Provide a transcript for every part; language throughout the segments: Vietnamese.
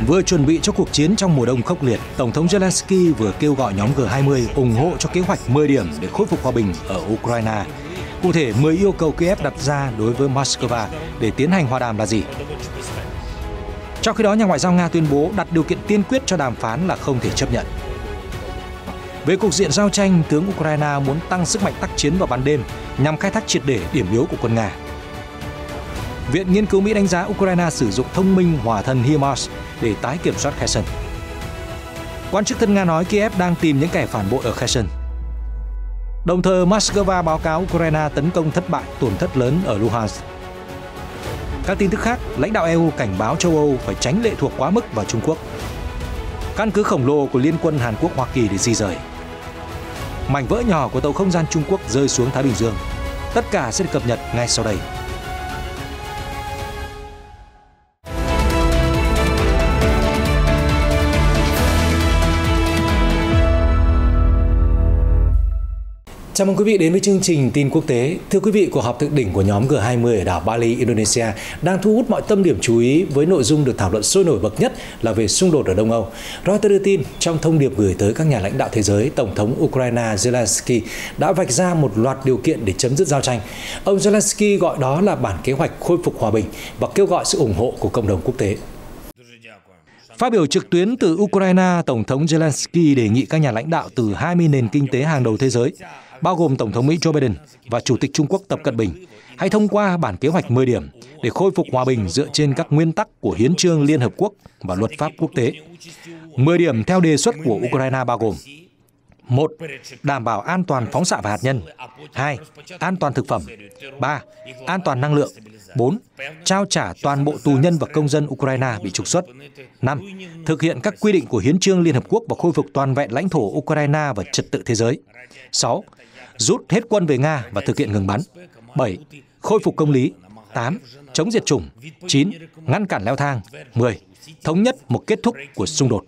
Vừa chuẩn bị cho cuộc chiến trong mùa đông khốc liệt, Tổng thống Zelensky vừa kêu gọi nhóm G20 ủng hộ cho kế hoạch 10 điểm để khôi phục hòa bình ở Ukraine. Cụ thể, 10 yêu cầu Kiev đặt ra đối với Moscow để tiến hành hòa đàm là gì? Trong khi đó, nhà ngoại giao Nga tuyên bố đặt điều kiện tiên quyết cho đàm phán là không thể chấp nhận. Về cục diện giao tranh, tướng Ukraine muốn tăng sức mạnh tác chiến vào ban đêm nhằm khai thác triệt để điểm yếu của quân Nga. Viện Nghiên cứu Mỹ đánh giá Ukraine sử dụng thông minh hỏa thần HIMARS để tái kiểm soát Kherson. Quan chức thân Nga nói Kiev đang tìm những kẻ phản bội ở Kherson. Đồng thời, Moscow báo cáo Ukraine tấn công thất bại, tổn thất lớn ở Luhansk. Các tin tức khác, lãnh đạo EU cảnh báo châu Âu phải tránh lệ thuộc quá mức vào Trung Quốc. Căn cứ khổng lồ của Liên quân Hàn Quốc Hoa Kỳ để di rời. Mảnh vỡ nhỏ của tàu không gian Trung Quốc rơi xuống Thái Bình Dương. Tất cả sẽ được cập nhật ngay sau đây. Chào mừng quý vị đến với chương trình tin quốc tế. Thưa quý vị, cuộc họp thượng đỉnh của nhóm G20 ở đảo Bali, Indonesia đang thu hút mọi tâm điểm chú ý với nội dung được thảo luận sôi nổi bậc nhất là về xung đột ở Đông Âu. Reuters đưa tin trong thông điệp gửi tới các nhà lãnh đạo thế giới, Tổng thống Ukraine Zelensky đã vạch ra một loạt điều kiện để chấm dứt giao tranh. Ông Zelensky gọi đó là bản kế hoạch khôi phục hòa bình và kêu gọi sự ủng hộ của cộng đồng quốc tế. Phát biểu trực tuyến từ Ukraine, Tổng thống Zelensky đề nghị các nhà lãnh đạo từ 20 nền kinh tế hàng đầu thế giới, bao gồm Tổng thống Mỹ Joe Biden và Chủ tịch Trung Quốc Tập Cận Bình, hãy thông qua bản kế hoạch 10 điểm để khôi phục hòa bình dựa trên các nguyên tắc của Hiến chương Liên Hợp Quốc và luật pháp quốc tế. 10 điểm theo đề xuất của Ukraine bao gồm: 1. Đảm bảo an toàn phóng xạ và hạt nhân. 2. An toàn thực phẩm. 3. An toàn năng lượng. 4. Trao trả toàn bộ tù nhân và công dân Ukraine bị trục xuất. 5. Thực hiện các quy định của Hiến chương Liên Hợp Quốc và khôi phục toàn vẹn lãnh thổ Ukraine và trật tự thế giới. 6. Rút hết quân về Nga và thực hiện ngừng bắn. 7. Khôi phục công lý. 8. Chống diệt chủng. 9. Ngăn cản leo thang. 10. Thống nhất một kết thúc của xung đột.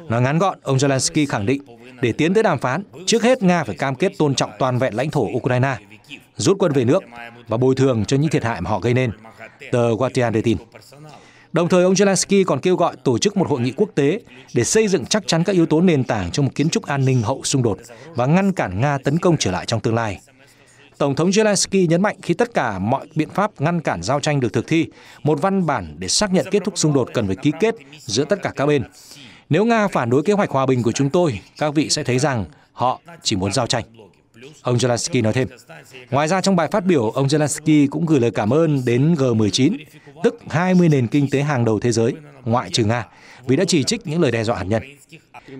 Nói ngắn gọn, ông Zelensky khẳng định để tiến tới đàm phán, trước hết Nga phải cam kết tôn trọng toàn vẹn lãnh thổ Ukraine, rút quân về nước và bồi thường cho những thiệt hại mà họ gây nên, tờ Guardian đưa tin. Đồng thời, ông Zelensky còn kêu gọi tổ chức một hội nghị quốc tế để xây dựng chắc chắn các yếu tố nền tảng cho một kiến trúc an ninh hậu xung đột và ngăn cản Nga tấn công trở lại trong tương lai. Tổng thống Zelensky nhấn mạnh khi tất cả mọi biện pháp ngăn cản giao tranh được thực thi, một văn bản để xác nhận kết thúc xung đột cần phải ký kết giữa tất cả các bên. Nếu Nga phản đối kế hoạch hòa bình của chúng tôi, các vị sẽ thấy rằng họ chỉ muốn giao tranh. Ông Zelensky nói thêm. Ngoài ra, trong bài phát biểu, ông Zelensky cũng gửi lời cảm ơn đến G19, tức 20 nền kinh tế hàng đầu thế giới, ngoại trừ Nga, vì đã chỉ trích những lời đe dọa hạt nhân.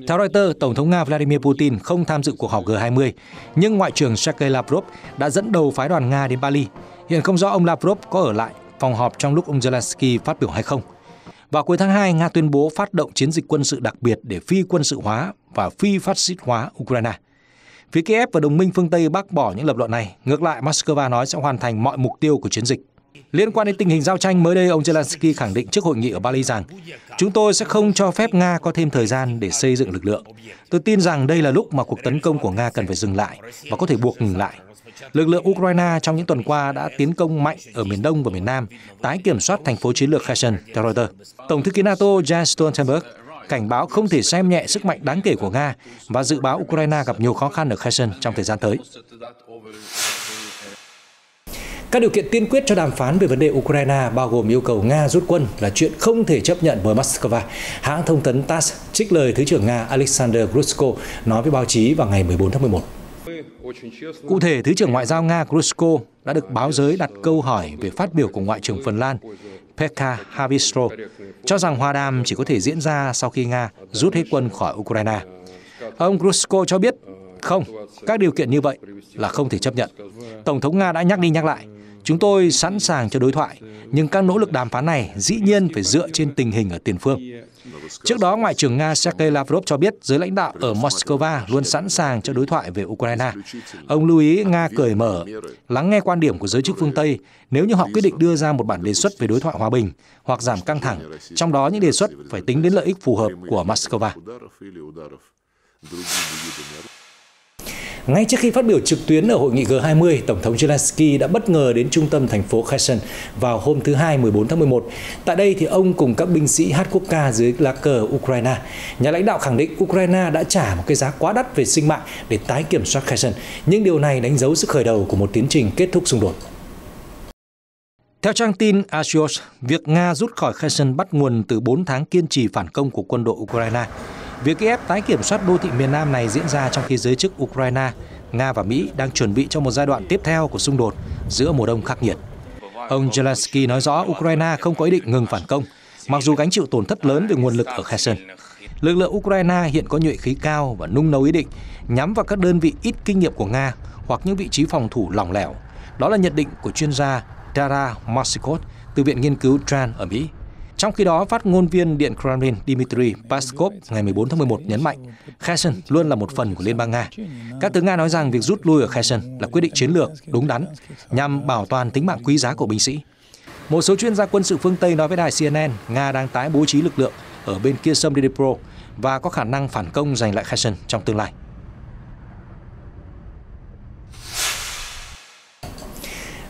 Theo Reuters, Tổng thống Nga Vladimir Putin không tham dự cuộc họp G20, nhưng Ngoại trưởng Sergei Lavrov đã dẫn đầu phái đoàn Nga đến Bali. Hiện không rõ ông Lavrov có ở lại phòng họp trong lúc ông Zelensky phát biểu hay không. Vào cuối tháng 2, Nga tuyên bố phát động chiến dịch quân sự đặc biệt để phi quân sự hóa và phi phát xít hóa Ukraine. Phía Kiev và đồng minh phương Tây bác bỏ những lập luận này. Ngược lại, Moscow nói sẽ hoàn thành mọi mục tiêu của chiến dịch. Liên quan đến tình hình giao tranh, mới đây ông Zelensky khẳng định trước hội nghị ở Bali rằng chúng tôi sẽ không cho phép Nga có thêm thời gian để xây dựng lực lượng. Tôi tin rằng đây là lúc mà cuộc tấn công của Nga cần phải dừng lại và có thể buộc ngừng lại. Lực lượng Ukraine trong những tuần qua đã tiến công mạnh ở miền Đông và miền Nam, tái kiểm soát thành phố chiến lược Kherson, theo Reuters. Tổng thư ký NATO Jens Stoltenberg cảnh báo không thể xem nhẹ sức mạnh đáng kể của Nga và dự báo Ukraine gặp nhiều khó khăn ở Kherson trong thời gian tới. Các điều kiện tiên quyết cho đàm phán về vấn đề Ukraine bao gồm yêu cầu Nga rút quân là chuyện không thể chấp nhận với Moscow. Hãng thông tấn TASS trích lời Thứ trưởng Nga Alexander Grushko nói với báo chí vào ngày 14 tháng 11. Cụ thể, Thứ trưởng Ngoại giao Nga Grushko đã được báo giới đặt câu hỏi về phát biểu của Ngoại trưởng Phần Lan Pekka Haavisto, cho rằng hòa đàm chỉ có thể diễn ra sau khi Nga rút hết quân khỏi Ukraine. Ông Grushko cho biết, không, các điều kiện như vậy là không thể chấp nhận. Tổng thống Nga đã nhắc đi nhắc lại, chúng tôi sẵn sàng cho đối thoại, nhưng các nỗ lực đàm phán này dĩ nhiên phải dựa trên tình hình ở tiền phương. Trước đó, Ngoại trưởng Nga Sergei Lavrov cho biết giới lãnh đạo ở Moscow luôn sẵn sàng cho đối thoại về Ukraine. Ông lưu ý Nga cởi mở, lắng nghe quan điểm của giới chức phương Tây nếu như họ quyết định đưa ra một bản đề xuất về đối thoại hòa bình hoặc giảm căng thẳng, trong đó những đề xuất phải tính đến lợi ích phù hợp của Moscow. Ngay trước khi phát biểu trực tuyến ở hội nghị G20, Tổng thống Zelensky đã bất ngờ đến trung tâm thành phố Kherson vào hôm thứ Hai 14 tháng 11. Tại đây thì ông cùng các binh sĩ hát quốc ca dưới lá cờ Ukraine. Nhà lãnh đạo khẳng định Ukraine đã trả một cái giá quá đắt về sinh mạng để tái kiểm soát Kherson, nhưng điều này đánh dấu sự khởi đầu của một tiến trình kết thúc xung đột. Theo trang tin Axios, việc Nga rút khỏi Kherson bắt nguồn từ 4 tháng kiên trì phản công của quân đội Ukraine. Việc Kiev tái kiểm soát đô thị miền Nam này diễn ra trong khi giới chức Ukraine, Nga và Mỹ đang chuẩn bị cho một giai đoạn tiếp theo của xung đột giữa mùa đông khắc nghiệt. Ông Zelensky nói rõ Ukraine không có ý định ngừng phản công, mặc dù gánh chịu tổn thất lớn về nguồn lực ở Kherson. Lực lượng Ukraine hiện có nhuệ khí cao và nung nấu ý định nhắm vào các đơn vị ít kinh nghiệm của Nga hoặc những vị trí phòng thủ lỏng lẻo. Đó là nhận định của chuyên gia Dara Marsikot từ Viện Nghiên cứu Tran ở Mỹ. Trong khi đó, phát ngôn viên Điện Kremlin Dmitry Peskov ngày 14 tháng 11 nhấn mạnh Kherson luôn là một phần của Liên bang Nga. Các tướng Nga nói rằng việc rút lui ở Kherson là quyết định chiến lược đúng đắn nhằm bảo toàn tính mạng quý giá của binh sĩ. Một số chuyên gia quân sự phương Tây nói với đài CNN Nga đang tái bố trí lực lượng ở bên kia sông Dnipro và có khả năng phản công giành lại Kherson trong tương lai.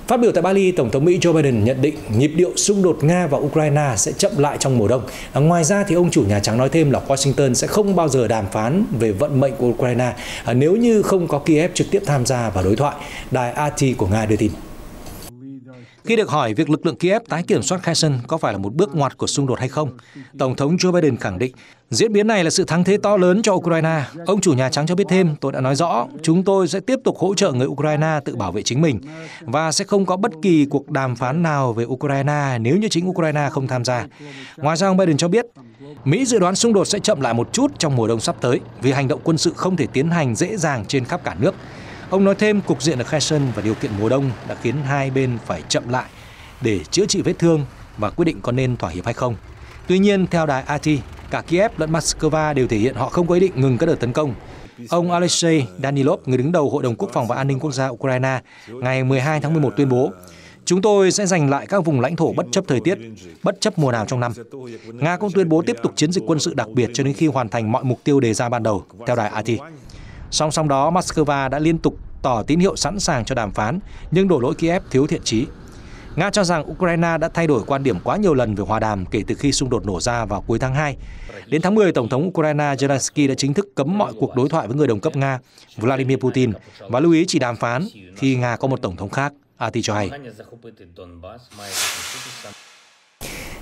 Phát biểu tại Bali, Tổng thống Mỹ Joe Biden nhận định nhịp điệu xung đột Nga và Ukraine sẽ chậm lại trong mùa đông. Ngoài ra, thì ông chủ Nhà Trắng nói thêm là Washington sẽ không bao giờ đàm phán về vận mệnh của Ukraine nếu như không có Kiev trực tiếp tham gia vào đối thoại, đài RT của Nga đưa tin. Khi được hỏi việc lực lượng Kiev tái kiểm soát Kherson có phải là một bước ngoặt của xung đột hay không, Tổng thống Joe Biden khẳng định diễn biến này là sự thắng thế to lớn cho Ukraine. Ông chủ Nhà Trắng cho biết thêm, tôi đã nói rõ, chúng tôi sẽ tiếp tục hỗ trợ người Ukraine tự bảo vệ chính mình và sẽ không có bất kỳ cuộc đàm phán nào về Ukraine nếu như chính Ukraine không tham gia. Ngoài ra, ông Biden cho biết, Mỹ dự đoán xung đột sẽ chậm lại một chút trong mùa đông sắp tới vì hành động quân sự không thể tiến hành dễ dàng trên khắp cả nước. Ông nói thêm cục diện ở Kherson và điều kiện mùa đông đã khiến hai bên phải chậm lại để chữa trị vết thương và quyết định có nên thỏa hiệp hay không. Tuy nhiên, theo đài RT, cả Kiev lẫn Moscow đều thể hiện họ không có ý định ngừng các đợt tấn công. Ông Alexei Danilov, người đứng đầu Hội đồng Quốc phòng và An ninh Quốc gia Ukraine, ngày 12 tháng 11 tuyên bố, chúng tôi sẽ giành lại các vùng lãnh thổ bất chấp thời tiết, bất chấp mùa nào trong năm. Nga cũng tuyên bố tiếp tục chiến dịch quân sự đặc biệt cho đến khi hoàn thành mọi mục tiêu đề ra ban đầu, theo đài RT. Song song đó, Moscow đã liên tục tỏ tín hiệu sẵn sàng cho đàm phán, nhưng đổ lỗi Kiev thiếu thiện chí. Nga cho rằng Ukraine đã thay đổi quan điểm quá nhiều lần về hòa đàm kể từ khi xung đột nổ ra vào cuối tháng 2. Đến tháng 10, Tổng thống Ukraine Zelensky đã chính thức cấm mọi cuộc đối thoại với người đồng cấp Nga Vladimir Putin và lưu ý chỉ đàm phán khi Nga có một tổng thống khác, RT cho hay.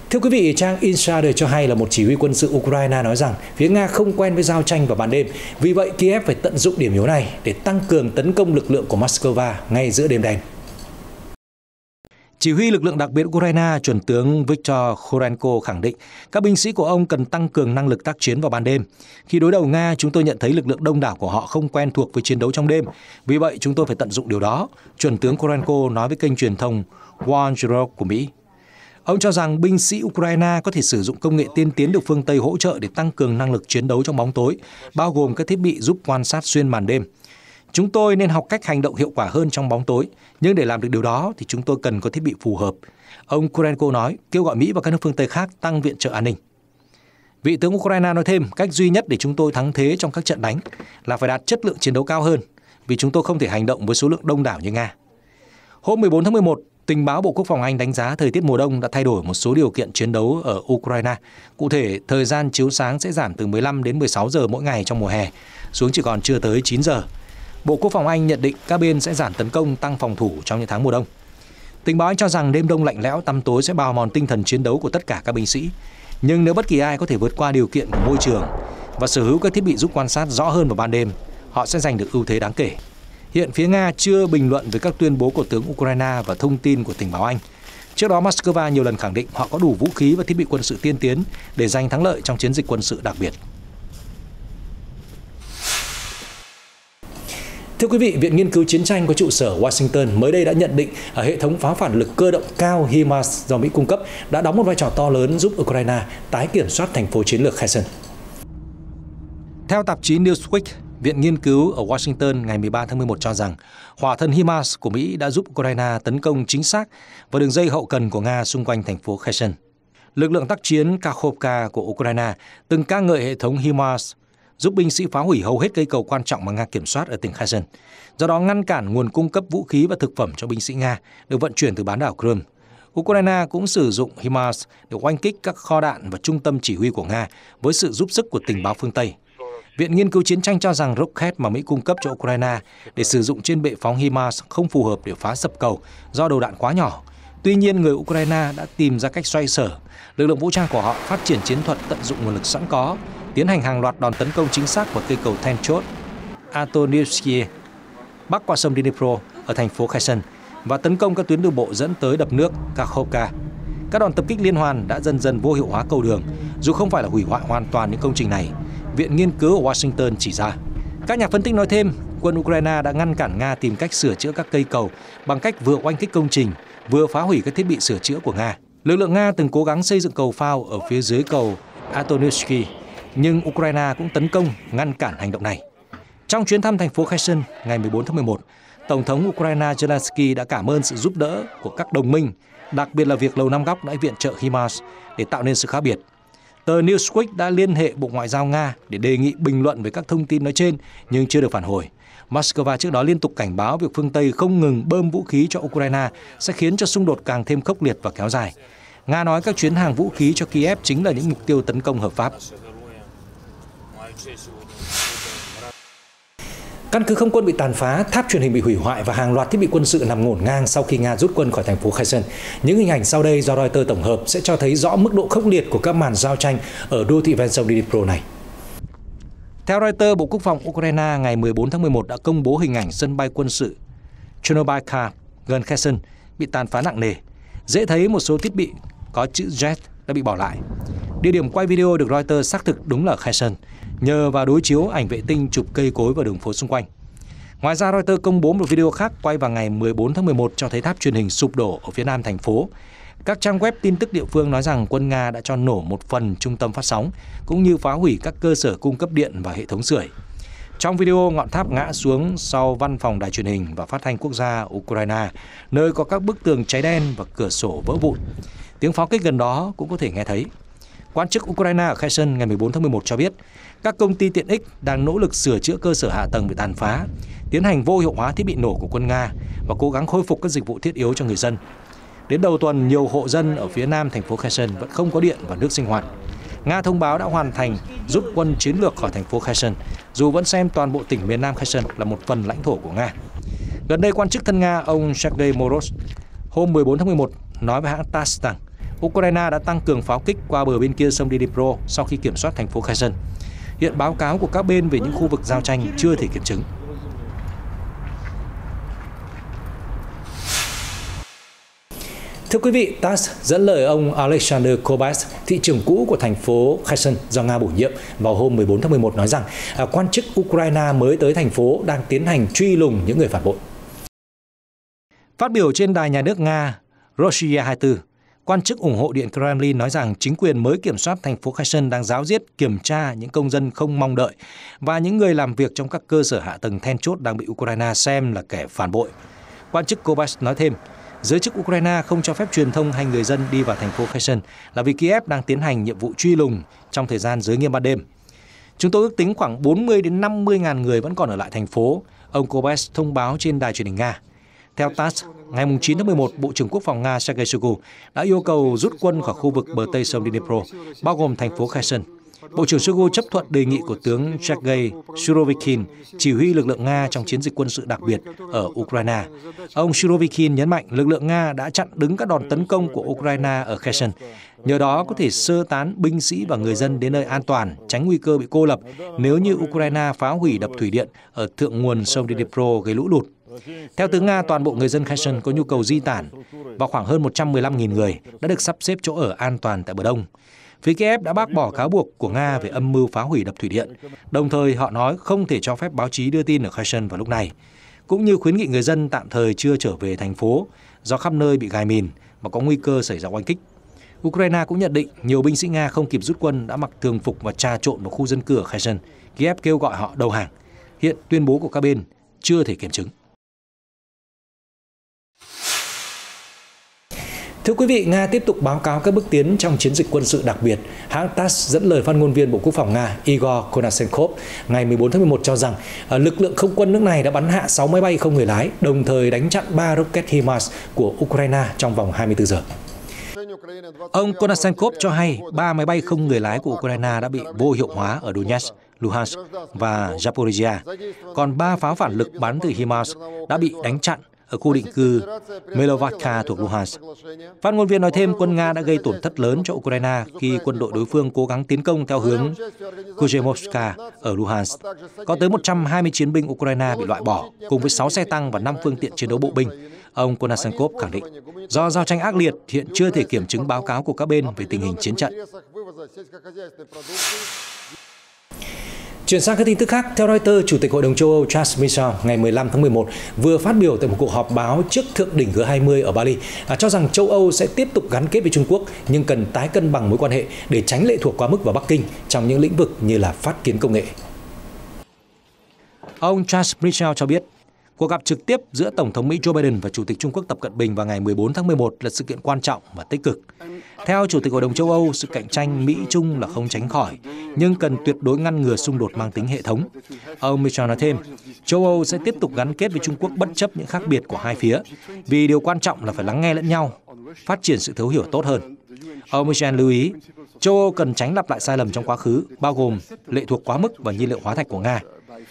Thưa quý vị, trang Insider cho hay là một chỉ huy quân sự Ukraine nói rằng phía Nga không quen với giao tranh vào ban đêm. Vì vậy, Kiev phải tận dụng điểm yếu này để tăng cường tấn công lực lượng của Moscow ngay giữa đêm đen. Chỉ huy lực lượng đặc biệt Ukraine, chuẩn tướng Viktor Khorenko khẳng định các binh sĩ của ông cần tăng cường năng lực tác chiến vào ban đêm. Khi đối đầu Nga, chúng tôi nhận thấy lực lượng đông đảo của họ không quen thuộc với chiến đấu trong đêm. Vì vậy, chúng tôi phải tận dụng điều đó, chuẩn tướng Khorenko nói với kênh truyền thông One Zero của Mỹ. Ông cho rằng binh sĩ Ukraine có thể sử dụng công nghệ tiên tiến được phương Tây hỗ trợ để tăng cường năng lực chiến đấu trong bóng tối, bao gồm các thiết bị giúp quan sát xuyên màn đêm. Chúng tôi nên học cách hành động hiệu quả hơn trong bóng tối, nhưng để làm được điều đó thì chúng tôi cần có thiết bị phù hợp. Ông Khorenko nói, kêu gọi Mỹ và các nước phương Tây khác tăng viện trợ an ninh. Vị tướng Ukraine nói thêm, cách duy nhất để chúng tôi thắng thế trong các trận đánh là phải đạt chất lượng chiến đấu cao hơn, vì chúng tôi không thể hành động với số lượng đông đảo như Nga. Hôm 14 tháng 11, tình báo Bộ Quốc phòng Anh đánh giá thời tiết mùa đông đã thay đổi một số điều kiện chiến đấu ở Ukraine. Cụ thể, thời gian chiếu sáng sẽ giảm từ 15 đến 16 giờ mỗi ngày trong mùa hè, xuống chỉ còn chưa tới 9 giờ. Bộ Quốc phòng Anh nhận định các bên sẽ giảm tấn công, tăng phòng thủ trong những tháng mùa đông. Tình báo Anh cho rằng đêm đông lạnh lẽo, tăm tối sẽ bào mòn tinh thần chiến đấu của tất cả các binh sĩ. Nhưng nếu bất kỳ ai có thể vượt qua điều kiện của môi trường và sở hữu các thiết bị giúp quan sát rõ hơn vào ban đêm, họ sẽ giành được ưu thế đáng kể. Hiện phía Nga chưa bình luận về các tuyên bố của tướng Ukraine và thông tin của tình báo Anh. Trước đó, Moscow nhiều lần khẳng định họ có đủ vũ khí và thiết bị quân sự tiên tiến để giành thắng lợi trong chiến dịch quân sự đặc biệt. Thưa quý vị, Viện Nghiên cứu Chiến tranh có trụ sở Washington mới đây đã nhận định hệ thống pháo phản lực cơ động cao HIMARS do Mỹ cung cấp đã đóng một vai trò to lớn giúp Ukraine tái kiểm soát thành phố chiến lược Kherson. Theo tạp chí Newsweek, Viện Nghiên cứu ở Washington ngày 13 tháng 11 cho rằng hỏa thân HIMARS của Mỹ đã giúp Ukraine tấn công chính xác vào đường dây hậu cần của Nga xung quanh thành phố Kherson. Lực lượng tác chiến Kakhovka của Ukraine từng ca ngợi hệ thống HIMARS giúp binh sĩ phá hủy hầu hết cây cầu quan trọng mà Nga kiểm soát ở tỉnh Kherson, do đó ngăn cản nguồn cung cấp vũ khí và thực phẩm cho binh sĩ Nga được vận chuyển từ bán đảo Crimea. Ukraine cũng sử dụng HIMARS để oanh kích các kho đạn và trung tâm chỉ huy của Nga với sự giúp sức của tình báo phương Tây. Viện Nghiên cứu Chiến tranh cho rằng rocket mà Mỹ cung cấp cho Ukraine để sử dụng trên bệ phóng HIMARS không phù hợp để phá sập cầu do đầu đạn quá nhỏ. Tuy nhiên, người Ukraine đã tìm ra cách xoay sở. Lực lượng vũ trang của họ phát triển chiến thuật tận dụng nguồn lực sẵn có, tiến hành hàng loạt đòn tấn công chính xác vào cây cầu then chốt Antonivsky bắc qua sông Dnipro ở thành phố Kherson và tấn công các tuyến đường bộ dẫn tới đập nước Kakhovka. Các đòn tập kích liên hoàn đã dần dần vô hiệu hóa cầu đường, dù không phải là hủy hoại hoàn toàn những công trình này, Viện Nghiên cứu ở Washington chỉ ra. Các nhà phân tích nói thêm, quân Ukraine đã ngăn cản Nga tìm cách sửa chữa các cây cầu bằng cách vừa oanh kích công trình, vừa phá hủy các thiết bị sửa chữa của Nga. Lực lượng Nga từng cố gắng xây dựng cầu phao ở phía dưới cầu Antonivsky, nhưng Ukraine cũng tấn công ngăn cản hành động này. Trong chuyến thăm thành phố Kherson ngày 14 tháng 11, Tổng thống Ukraine Zelensky đã cảm ơn sự giúp đỡ của các đồng minh, đặc biệt là việc Lầu Năm Góc đã viện trợ HIMARS để tạo nên sự khác biệt. Tờ Newsweek đã liên hệ Bộ Ngoại giao Nga để đề nghị bình luận về các thông tin nói trên nhưng chưa được phản hồi. Moscow trước đó liên tục cảnh báo việc phương Tây không ngừng bơm vũ khí cho Ukraine sẽ khiến cho xung đột càng thêm khốc liệt và kéo dài. Nga nói các chuyến hàng vũ khí cho Kiev chính là những mục tiêu tấn công hợp pháp. Căn cứ không quân bị tàn phá, tháp truyền hình bị hủy hoại và hàng loạt thiết bị quân sự nằm ngổn ngang sau khi Nga rút quân khỏi thành phố Kherson. Những hình ảnh sau đây do Reuters tổng hợp sẽ cho thấy rõ mức độ khốc liệt của các màn giao tranh ở đô thị ven sông Dnipro này. Theo Reuters, Bộ Quốc phòng Ukraine ngày 14 tháng 11 đã công bố hình ảnh sân bay quân sự Chernobylka gần Kherson bị tàn phá nặng nề. Dễ thấy một số thiết bị có chữ Z đã bị bỏ lại. Địa điểm quay video được Reuters xác thực đúng là Kherson, nhờ vào đối chiếu ảnh vệ tinh chụp cây cối và đường phố xung quanh. Ngoài ra, Reuters công bố một video khác quay vào ngày 14 tháng 11 cho thấy tháp truyền hình sụp đổ ở phía nam thành phố. Các trang web tin tức địa phương nói rằng quân Nga đã cho nổ một phần trung tâm phát sóng, cũng như phá hủy các cơ sở cung cấp điện và hệ thống sưởi. Trong video, ngọn tháp ngã xuống sau văn phòng đài truyền hình và phát thanh quốc gia Ukraine, nơi có các bức tường cháy đen và cửa sổ vỡ vụn. Tiếng pháo kích gần đó cũng có thể nghe thấy. Quan chức Ukraine ở Kherson ngày 14 tháng 11 cho biết, các công ty tiện ích đang nỗ lực sửa chữa cơ sở hạ tầng bị tàn phá, tiến hành vô hiệu hóa thiết bị nổ của quân Nga và cố gắng khôi phục các dịch vụ thiết yếu cho người dân. Đến đầu tuần, nhiều hộ dân ở phía nam thành phố Kherson vẫn không có điện và nước sinh hoạt. Nga thông báo đã hoàn thành rút quân chiến lược khỏi thành phố Kherson, dù vẫn xem toàn bộ tỉnh miền nam Kherson là một phần lãnh thổ của Nga. Gần đây, quan chức thân Nga ông Sergei Moroz hôm 14 tháng 11 nói với hãng TASS rằng Ukraine đã tăng cường pháo kích qua bờ bên kia sông Dnipro sau khi kiểm soát thành phố Kherson. Hiện báo cáo của các bên về những khu vực giao tranh chưa thể kiểm chứng. Thưa quý vị, TASS dẫn lời ông Alexander Kobas, thị trưởng cũ của thành phố Kherson do Nga bổ nhiệm vào hôm 14 tháng 11 nói rằng quan chức Ukraine mới tới thành phố đang tiến hành truy lùng những người phản bội. Phát biểu trên đài nhà nước Nga Rossiya 24, quan chức ủng hộ Điện Kremlin nói rằng chính quyền mới kiểm soát thành phố Kherson đang ráo riết kiểm tra những công dân không mong đợi và những người làm việc trong các cơ sở hạ tầng then chốt đang bị Ukraine xem là kẻ phản bội. Quan chức Kobas nói thêm, giới chức Ukraine không cho phép truyền thông hay người dân đi vào thành phố Kherson là vì Kiev đang tiến hành nhiệm vụ truy lùng trong thời gian giới nghiêm ban đêm. Chúng tôi ước tính khoảng 40 đến 50 ngàn người vẫn còn ở lại thành phố, ông Kobas thông báo trên đài truyền hình Nga. Theo TASS, ngày 9 tháng 11, Bộ trưởng Quốc phòng Nga Sergei Shoigu đã yêu cầu rút quân khỏi khu vực bờ Tây sông Dnipro, bao gồm thành phố Kherson. Bộ trưởng Shoigu chấp thuận đề nghị của tướng Sergei Surovikin, chỉ huy lực lượng Nga trong chiến dịch quân sự đặc biệt ở Ukraine. Ông Surovikin nhấn mạnh lực lượng Nga đã chặn đứng các đòn tấn công của Ukraine ở Kherson, nhờ đó có thể sơ tán binh sĩ và người dân đến nơi an toàn, tránh nguy cơ bị cô lập nếu như Ukraine phá hủy đập thủy điện ở thượng nguồn sông Dnipro gây lũ lụt. Theo tướng Nga, toàn bộ người dân Kherson có nhu cầu di tản và khoảng hơn 115.000 người đã được sắp xếp chỗ ở an toàn tại bờ đông. Phía Kiev đã bác bỏ cáo buộc của Nga về âm mưu phá hủy đập thủy điện. Đồng thời, họ nói không thể cho phép báo chí đưa tin ở Kherson vào lúc này, cũng như khuyến nghị người dân tạm thời chưa trở về thành phố do khắp nơi bị gài mìn và có nguy cơ xảy ra oanh kích. Ukraine cũng nhận định nhiều binh sĩ Nga không kịp rút quân đã mặc thường phục và trà trộn vào khu dân cư ở Kherson. Kiev kêu gọi họ đầu hàng. Hiện tuyên bố của các bên chưa thể kiểm chứng. Thưa quý vị, Nga tiếp tục báo cáo các bước tiến trong chiến dịch quân sự đặc biệt. Hãng TASS dẫn lời phát ngôn viên Bộ Quốc phòng Nga Igor Konashenkov ngày 14 tháng 11 cho rằng lực lượng không quân nước này đã bắn hạ 6 máy bay không người lái, đồng thời đánh chặn 3 rocket HIMARS của Ukraine trong vòng 24 giờ. Ông Konashenkov cho hay 3 máy bay không người lái của Ukraine đã bị vô hiệu hóa ở Donetsk, Luhansk và Zaporizhia, còn 3 pháo phản lực bắn từ HIMARS đã bị đánh chặn ở khu định cư Melovakha thuộc Luhansk. Phát ngôn viên nói thêm quân Nga đã gây tổn thất lớn cho Ukraine khi quân đội đối phương cố gắng tiến công theo hướng Kuzemovska ở Luhansk. Có tới 120 chiến binh Ukraine bị loại bỏ, cùng với 6 xe tăng và 5 phương tiện chiến đấu bộ binh. Ông Konashenkov khẳng định, do giao tranh ác liệt, hiện chưa thể kiểm chứng báo cáo của các bên về tình hình chiến trận. Chuyển sang các tin tức khác, theo Reuters, Chủ tịch Hội đồng châu Âu Charles Michel ngày 15 tháng 11 vừa phát biểu tại một cuộc họp báo trước thượng đỉnh G20 ở Bali, cho rằng châu Âu sẽ tiếp tục gắn kết với Trung Quốc nhưng cần tái cân bằng mối quan hệ để tránh lệ thuộc quá mức vào Bắc Kinh trong những lĩnh vực như là phát kiến công nghệ. Ông Charles Michel cho biết, cuộc gặp trực tiếp giữa Tổng thống Mỹ Joe Biden và Chủ tịch Trung Quốc Tập Cận Bình vào ngày 14 tháng 11 là sự kiện quan trọng và tích cực. Theo Chủ tịch Hội đồng châu Âu, sự cạnh tranh Mỹ-Trung là không tránh khỏi, nhưng cần tuyệt đối ngăn ngừa xung đột mang tính hệ thống. Ông Michel nói thêm, châu Âu sẽ tiếp tục gắn kết với Trung Quốc bất chấp những khác biệt của hai phía, vì điều quan trọng là phải lắng nghe lẫn nhau, phát triển sự thấu hiểu tốt hơn. Ông Michel lưu ý, châu Âu cần tránh lặp lại sai lầm trong quá khứ, bao gồm lệ thuộc quá mức vào nhiên liệu hóa thạch của Nga.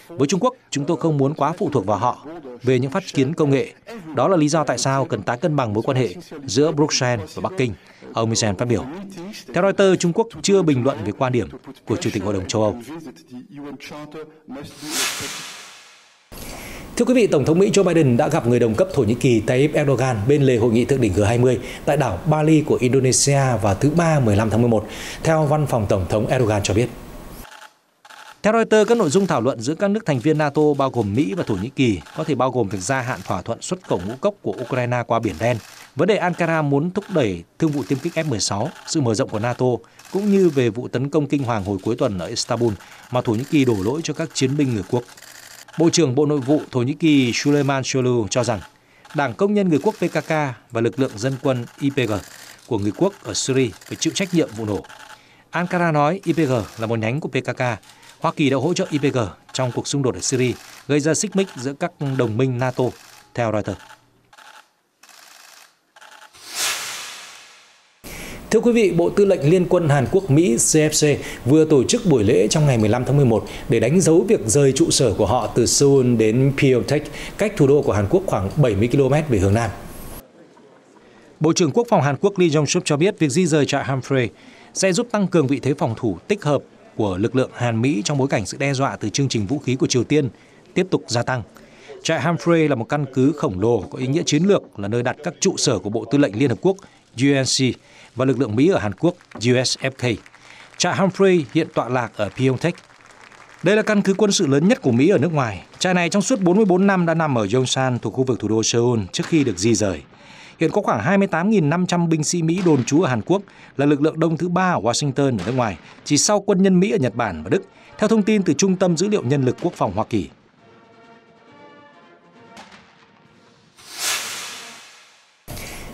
Với Trung Quốc, chúng tôi không muốn quá phụ thuộc vào họ về những phát kiến công nghệ. Đó là lý do tại sao cần tái cân bằng mối quan hệ giữa Bruxelles và Bắc Kinh, ông Michel phát biểu. Theo Reuters, Trung Quốc chưa bình luận về quan điểm của Chủ tịch Hội đồng châu Âu. Thưa quý vị, Tổng thống Mỹ Joe Biden đã gặp người đồng cấp Thổ Nhĩ Kỳ Tayyip Erdogan bên lề hội nghị thượng đỉnh G20 tại đảo Bali của Indonesia vào thứ Ba 15 tháng 11, theo văn phòng Tổng thống Erdogan cho biết. Theo Reuters, các nội dung thảo luận giữa các nước thành viên NATO bao gồm Mỹ và Thổ Nhĩ Kỳ có thể bao gồm việc gia hạn thỏa thuận xuất khẩu ngũ cốc của Ukraine qua Biển Đen, vấn đề Ankara muốn thúc đẩy thương vụ tiêm kích F-16, sự mở rộng của NATO, cũng như về vụ tấn công kinh hoàng hồi cuối tuần ở Istanbul mà Thổ Nhĩ Kỳ đổ lỗi cho các chiến binh người quốc. Bộ trưởng Bộ Nội vụ Thổ Nhĩ Kỳ Süleyman Soylu cho rằng Đảng Công nhân Người quốc PKK và lực lượng dân quân YPG của người quốc ở Syria phải chịu trách nhiệm vụ nổ. Ankara nói YPG là một nhánh của PKK. Hoa Kỳ đã hỗ trợ YPG trong cuộc xung đột ở Syria, gây ra xích mích giữa các đồng minh NATO, theo Reuters. Thưa quý vị, Bộ Tư lệnh Liên quân Hàn Quốc Mỹ CFC vừa tổ chức buổi lễ trong ngày 15 tháng 11 để đánh dấu việc rời trụ sở của họ từ Seoul đến Pyeongtaek, cách thủ đô của Hàn Quốc khoảng 70 km về hướng Nam. Bộ trưởng Quốc phòng Hàn Quốc Lee Jong-suk cho biết việc di rời trại Hamfrey sẽ giúp tăng cường vị thế phòng thủ tích hợp của lực lượng Hàn-Mỹ trong bối cảnh sự đe dọa từ chương trình vũ khí của Triều Tiên tiếp tục gia tăng. Trại Hamfrey là một căn cứ khổng lồ có ý nghĩa chiến lược, là nơi đặt các trụ sở của Bộ Tư lệnh Liên Hợp Quốc UNSC và lực lượng Mỹ ở Hàn Quốc USFK. Trại Hamfrey hiện tọa lạc ở Pyeongtaek. Đây là căn cứ quân sự lớn nhất của Mỹ ở nước ngoài. Trại này trong suốt 44 năm đã nằm ở Yongsan thuộc khu vực thủ đô Seoul trước khi được di rời. Hiện có khoảng 28.500 binh sĩ Mỹ đồn trú ở Hàn Quốc, là lực lượng đông thứ 3 ở Washington ở nước ngoài, chỉ sau quân nhân Mỹ ở Nhật Bản và Đức, theo thông tin từ Trung tâm Dữ liệu Nhân lực Quốc phòng Hoa Kỳ.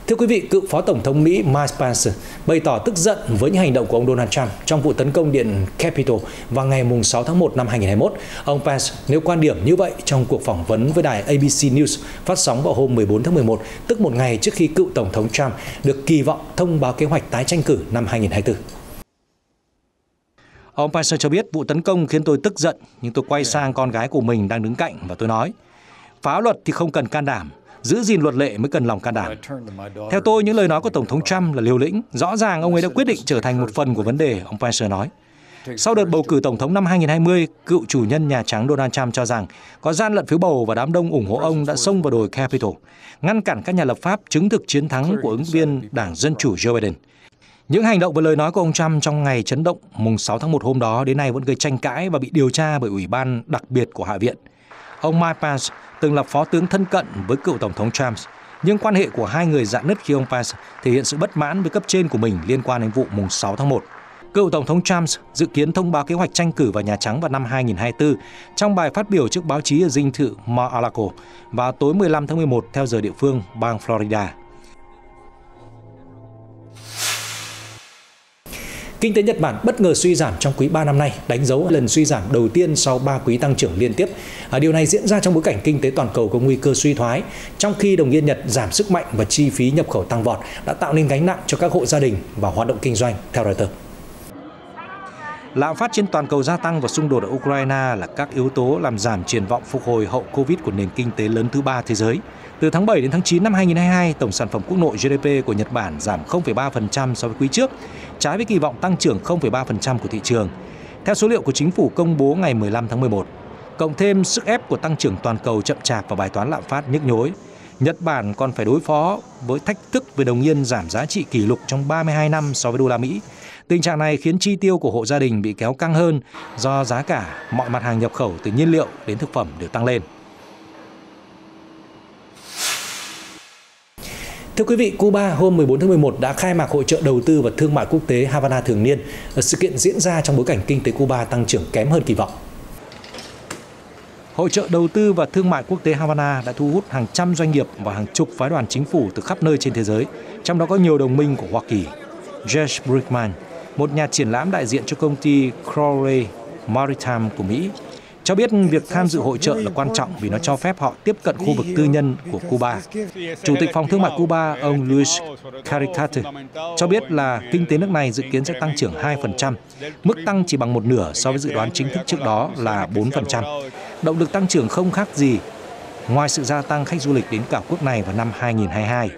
Thưa quý vị, cựu Phó Tổng thống Mỹ Mike Pence bày tỏ tức giận với những hành động của ông Donald Trump trong vụ tấn công Điện Capitol vào ngày 6 tháng 1 năm 2021. Ông Pence nêu quan điểm như vậy trong cuộc phỏng vấn với đài ABC News phát sóng vào hôm 14 tháng 11, tức một ngày trước khi cựu Tổng thống Trump được kỳ vọng thông báo kế hoạch tái tranh cử năm 2024. Ông Pence cho biết vụ tấn công khiến tôi tức giận, nhưng tôi quay sang con gái của mình đang đứng cạnh và tôi nói, phá luật thì không cần can đảm, giữ gìn luật lệ mới cần lòng can đảm. Theo tôi, những lời nói của Tổng thống Trump là liều lĩnh. Rõ ràng ông ấy đã quyết định trở thành một phần của vấn đề, ông Pence nói. Sau đợt bầu cử Tổng thống năm 2020, cựu chủ nhân Nhà Trắng Donald Trump cho rằng có gian lận phiếu bầu và đám đông ủng hộ ông đã xông vào đồi Capitol, ngăn cản các nhà lập pháp chứng thực chiến thắng của ứng viên Đảng Dân Chủ Joe Biden. Những hành động và lời nói của ông Trump trong ngày chấn động mùng 6 tháng 1 hôm đó đến nay vẫn gây tranh cãi và bị điều tra bởi Ủy ban đặc biệt của Hạ viện. Ông Mike Pence từng là phó tướng thân cận với cựu Tổng thống Trump, nhưng quan hệ của hai người rạn nứt khi ông Pence thể hiện sự bất mãn với cấp trên của mình liên quan đến vụ mùng 6 tháng 1. Cựu Tổng thống Trump dự kiến thông báo kế hoạch tranh cử vào Nhà Trắng vào năm 2024 trong bài phát biểu trước báo chí ở dinh thự Mar-a-Lago vào tối 15 tháng 11 theo giờ địa phương bang Florida. Kinh tế Nhật Bản bất ngờ suy giảm trong quý 3 năm nay, đánh dấu lần suy giảm đầu tiên sau 3 quý tăng trưởng liên tiếp. Điều này diễn ra trong bối cảnh kinh tế toàn cầu có nguy cơ suy thoái, trong khi đồng yên Nhật giảm sức mạnh và chi phí nhập khẩu tăng vọt đã tạo nên gánh nặng cho các hộ gia đình và hoạt động kinh doanh, theo Reuters. Lạm phát trên toàn cầu gia tăng và xung đột ở Ukraine là các yếu tố làm giảm triển vọng phục hồi hậu Covid của nền kinh tế lớn thứ ba thế giới. Từ tháng 7 đến tháng 9 năm 2022, tổng sản phẩm quốc nội GDP của Nhật Bản giảm 0,3% so với quý trước, trái với kỳ vọng tăng trưởng 0,3% của thị trường. Theo số liệu của chính phủ công bố ngày 15 tháng 11, cộng thêm sức ép của tăng trưởng toàn cầu chậm chạp và bài toán lạm phát nhức nhối, Nhật Bản còn phải đối phó với thách thức về đồng yên giảm giá trị kỷ lục trong 32 năm so với đô la Mỹ. Tình trạng này khiến chi tiêu của hộ gia đình bị kéo căng hơn do giá cả mọi mặt hàng nhập khẩu từ nhiên liệu đến thực phẩm đều tăng lên. Thưa quý vị, Cuba hôm 14 tháng 11 đã khai mạc Hội chợ đầu tư và thương mại quốc tế Havana thường niên. Sự kiện diễn ra trong bối cảnh kinh tế Cuba tăng trưởng kém hơn kỳ vọng. Hội chợ đầu tư và thương mại quốc tế Havana đã thu hút hàng trăm doanh nghiệp và hàng chục phái đoàn chính phủ từ khắp nơi trên thế giới, trong đó có nhiều đồng minh của Hoa Kỳ. Jess Brickman, một nhà triển lãm đại diện cho công ty Crowley Maritime của Mỹ, cho biết việc tham dự hội chợ là quan trọng vì nó cho phép họ tiếp cận khu vực tư nhân của Cuba. Chủ tịch Phòng Thương mại Cuba, ông Luis Caricate, cho biết là kinh tế nước này dự kiến sẽ tăng trưởng 2%, mức tăng chỉ bằng một nửa so với dự đoán chính thức trước đó là 4%. Động lực tăng trưởng không khác gì ngoài sự gia tăng khách du lịch đến cả quốc này vào năm 2022.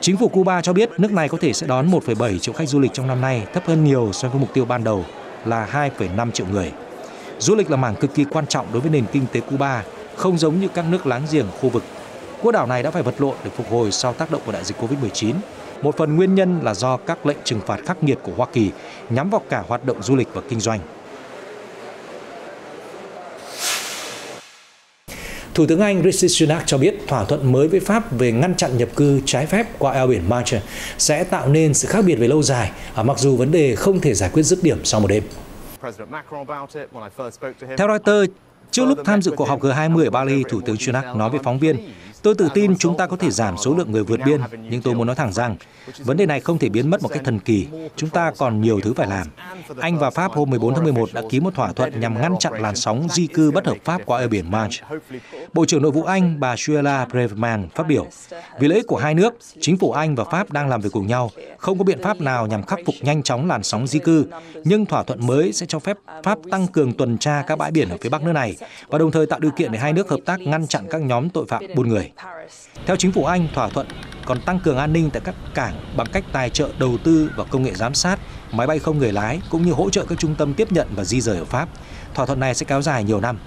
Chính phủ Cuba cho biết nước này có thể sẽ đón 1,7 triệu khách du lịch trong năm nay, thấp hơn nhiều so với mục tiêu ban đầu là 2,5 triệu người. Du lịch là mảng cực kỳ quan trọng đối với nền kinh tế Cuba, không giống như các nước láng giềng khu vực. Quốc đảo này đã phải vật lộn để phục hồi sau tác động của đại dịch Covid-19. Một phần nguyên nhân là do các lệnh trừng phạt khắc nghiệt của Hoa Kỳ nhắm vào cả hoạt động du lịch và kinh doanh. Thủ tướng Anh Rishi Sunak cho biết thỏa thuận mới với Pháp về ngăn chặn nhập cư trái phép qua eo biển Manche sẽ tạo nên sự khác biệt về lâu dài, mặc dù vấn đề không thể giải quyết dứt điểm sau một đêm. Theo Reuters, trước lúc tham dự cuộc họp G20 ở Bali, Thủ tướng Sunak nói với phóng viên, tôi tự tin chúng ta có thể giảm số lượng người vượt biên, nhưng tôi muốn nói thẳng rằng vấn đề này không thể biến mất một cách thần kỳ. Chúng ta còn nhiều thứ phải làm. Anh và Pháp hôm 14 tháng 11 đã ký một thỏa thuận nhằm ngăn chặn làn sóng di cư bất hợp pháp qua eo biển Manche. Bộ trưởng Nội vụ Anh, bà Suella Braverman phát biểu, vì lợi ích của hai nước, chính phủ Anh và Pháp đang làm việc cùng nhau. Không có biện pháp nào nhằm khắc phục nhanh chóng làn sóng di cư, nhưng thỏa thuận mới sẽ cho phép Pháp tăng cường tuần tra các bãi biển ở phía bắc nước này và đồng thời tạo điều kiện để hai nước hợp tác ngăn chặn các nhóm tội phạm buôn người. Theo chính phủ Anh, thỏa thuận còn tăng cường an ninh tại các cảng bằng cách tài trợ đầu tư và công nghệ giám sát, máy bay không người lái cũng như hỗ trợ các trung tâm tiếp nhận và di rời ở Pháp. Thỏa thuận này sẽ kéo dài nhiều năm.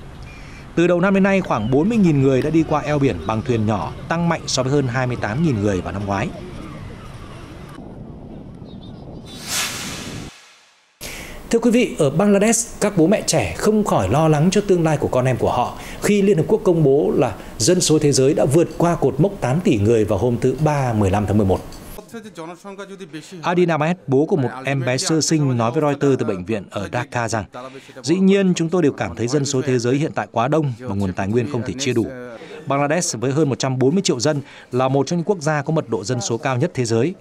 Từ đầu năm đến nay, khoảng 40.000 người đã đi qua eo biển bằng thuyền nhỏ, tăng mạnh so với hơn 28.000 người vào năm ngoái. Thưa quý vị, ở Bangladesh, các bố mẹ trẻ không khỏi lo lắng cho tương lai của con em của họ khi Liên Hợp Quốc công bố là dân số thế giới đã vượt qua cột mốc 8 tỷ người vào hôm thứ Ba 15 tháng 11. Adin Ahmed, bố của một em bé sơ sinh, nói với Reuters từ bệnh viện ở Dhaka rằng dĩ nhiên chúng tôi đều cảm thấy dân số thế giới hiện tại quá đông và nguồn tài nguyên không thể chia đủ. Bangladesh với hơn 140 triệu dân là một trong những quốc gia có mật độ dân số cao nhất thế giới.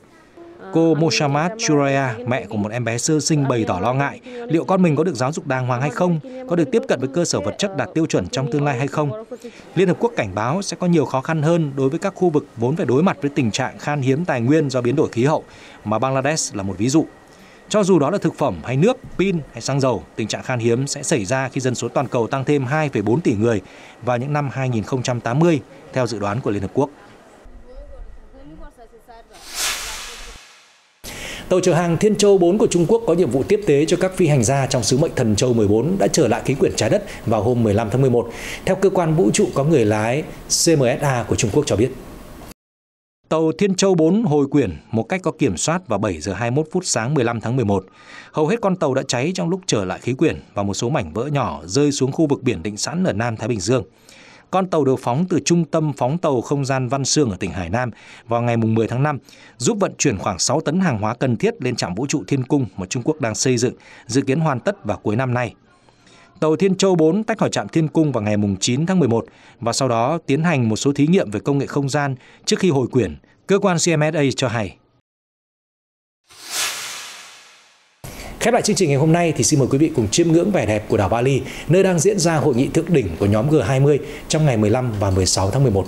Cô Moshamat Churaya, mẹ của một em bé sơ sinh, bày tỏ lo ngại liệu con mình có được giáo dục đàng hoàng hay không, có được tiếp cận với cơ sở vật chất đạt tiêu chuẩn trong tương lai hay không. Liên Hợp Quốc cảnh báo sẽ có nhiều khó khăn hơn đối với các khu vực vốn phải đối mặt với tình trạng khan hiếm tài nguyên do biến đổi khí hậu, mà Bangladesh là một ví dụ. Cho dù đó là thực phẩm hay nước, pin hay xăng dầu, tình trạng khan hiếm sẽ xảy ra khi dân số toàn cầu tăng thêm 2,4 tỷ người vào những năm 2080, theo dự đoán của Liên Hợp Quốc. Tàu chở hàng Thiên Châu 4 của Trung Quốc có nhiệm vụ tiếp tế cho các phi hành gia trong sứ mệnh Thần Châu 14 đã trở lại khí quyển trái đất vào hôm 15 tháng 11, theo cơ quan vũ trụ có người lái CMSA của Trung Quốc cho biết. Tàu Thiên Châu 4 hồi quyển một cách có kiểm soát vào 7 giờ 21 phút sáng 15 tháng 11. Hầu hết con tàu đã cháy trong lúc trở lại khí quyển và một số mảnh vỡ nhỏ rơi xuống khu vực biển định sẵn ở Nam Thái Bình Dương. Con tàu được phóng từ trung tâm phóng tàu không gian Văn Xương ở tỉnh Hải Nam vào ngày 10 tháng 5, giúp vận chuyển khoảng 6 tấn hàng hóa cần thiết lên trạm vũ trụ Thiên Cung mà Trung Quốc đang xây dựng, dự kiến hoàn tất vào cuối năm nay. Tàu Thiên Châu 4 tách khỏi trạm Thiên Cung vào ngày 9 tháng 11 và sau đó tiến hành một số thí nghiệm về công nghệ không gian trước khi hồi quyển, cơ quan CMSA cho hay. Khép lại chương trình ngày hôm nay thì xin mời quý vị cùng chiêm ngưỡng vẻ đẹp của đảo Bali, nơi đang diễn ra hội nghị thượng đỉnh của nhóm G20 trong ngày 15 và 16 tháng 11.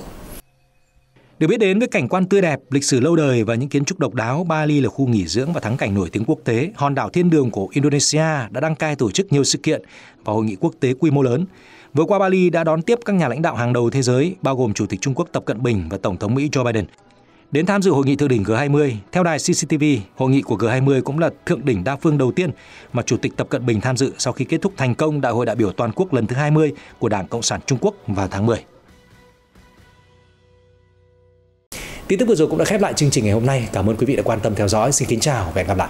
Được biết đến với cảnh quan tươi đẹp, lịch sử lâu đời và những kiến trúc độc đáo, Bali là khu nghỉ dưỡng và thắng cảnh nổi tiếng quốc tế. Hòn đảo thiên đường của Indonesia đã đăng cai tổ chức nhiều sự kiện và hội nghị quốc tế quy mô lớn. Vừa qua, Bali đã đón tiếp các nhà lãnh đạo hàng đầu thế giới, bao gồm Chủ tịch Trung Quốc Tập Cận Bình và Tổng thống Mỹ Joe Biden, đến tham dự hội nghị thượng đỉnh G20. Theo đài CCTV, hội nghị của G20 cũng là thượng đỉnh đa phương đầu tiên mà Chủ tịch Tập Cận Bình tham dự sau khi kết thúc thành công Đại hội đại biểu toàn quốc lần thứ 20 của Đảng Cộng sản Trung Quốc vào tháng 10. Tin tức vừa rồi cũng đã khép lại chương trình ngày hôm nay. Cảm ơn quý vị đã quan tâm theo dõi. Xin kính chào và hẹn gặp lại.